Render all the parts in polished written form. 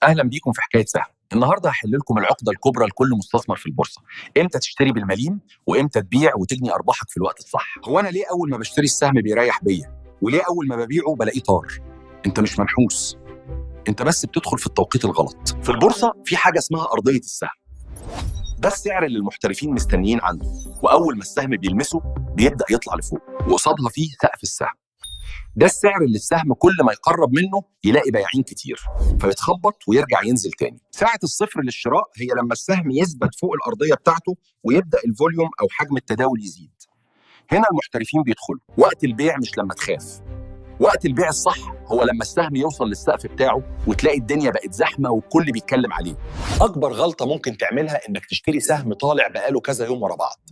اهلا بيكم في حكايه سهم. النهارده هحل لكم العقده الكبرى لكل مستثمر في البورصه. امتى تشتري بالمليم وامتى تبيع وتجني ارباحك في الوقت الصح. هو انا ليه اول ما بشتري السهم بيريح بيا، وليه اول ما ببيعه بلاقيه طار؟ انت مش منحوس، انت بس بتدخل في التوقيت الغلط. في البورصه في حاجه اسمها ارضيه السهم. ده السعر اللي المحترفين مستنيين عنده، واول ما السهم بيلمسه بيبدا يطلع لفوق، وقصادها فيه سقف السهم. ده السعر اللي السهم كل ما يقرب منه يلاقي بياعين كتير، فيتخبط ويرجع ينزل تاني. ساعة الصفر للشراء هي لما السهم يثبت فوق الأرضية بتاعته ويبدأ الفوليوم أو حجم التداول يزيد. هنا المحترفين بيدخلوا. وقت البيع مش لما تخاف، وقت البيع الصح هو لما السهم يوصل للسقف بتاعه وتلاقي الدنيا بقت زحمة والكل بيتكلم عليه. أكبر غلطة ممكن تعملها إنك تشتري سهم طالع بقاله كذا يوم ورا بعض.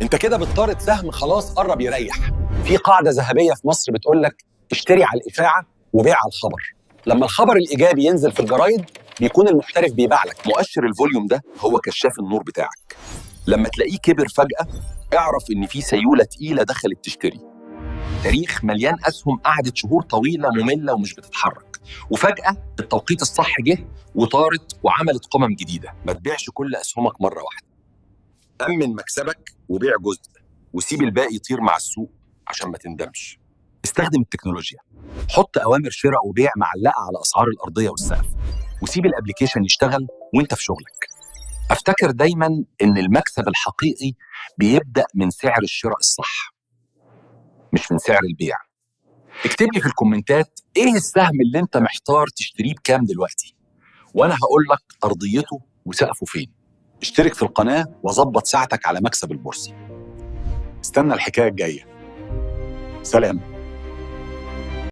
انت كده بتطارد سهم خلاص قرب يريح. في قاعده ذهبيه في مصر بتقول لك اشتري على الاشاعه وبيع على الخبر. لما الخبر الايجابي ينزل في الجرايد بيكون المحترف بيبيع لك. مؤشر الفوليوم ده هو كشاف النور بتاعك. لما تلاقيه كبر فجاه اعرف ان في سيوله تقيله دخلت تشتري. تاريخ مليان اسهم قعدت شهور طويله ممله ومش بتتحرك، وفجاه التوقيت الصح جه وطارت وعملت قمم جديده. ما تبيعش كل اسهمك مره واحده، أمن مكسبك وبيع جزء وسيب الباقي يطير مع السوق عشان ما تندمش. استخدم التكنولوجيا، حط أوامر شراء وبيع معلقة على أسعار الأرضية والسقف، وسيب الابليكيشن يشتغل وانت في شغلك. افتكر دايما إن المكسب الحقيقي بيبدأ من سعر الشراء الصح مش من سعر البيع. اكتب لي في الكومنتات ايه السهم اللي انت محتار تشتريه بكام دلوقتي، وانا هقول لك أرضيته وسقفه فين. اشترك في القناة وظبط ساعتك على مكسب البورصة. استنى الحكاية الجاية. سلام.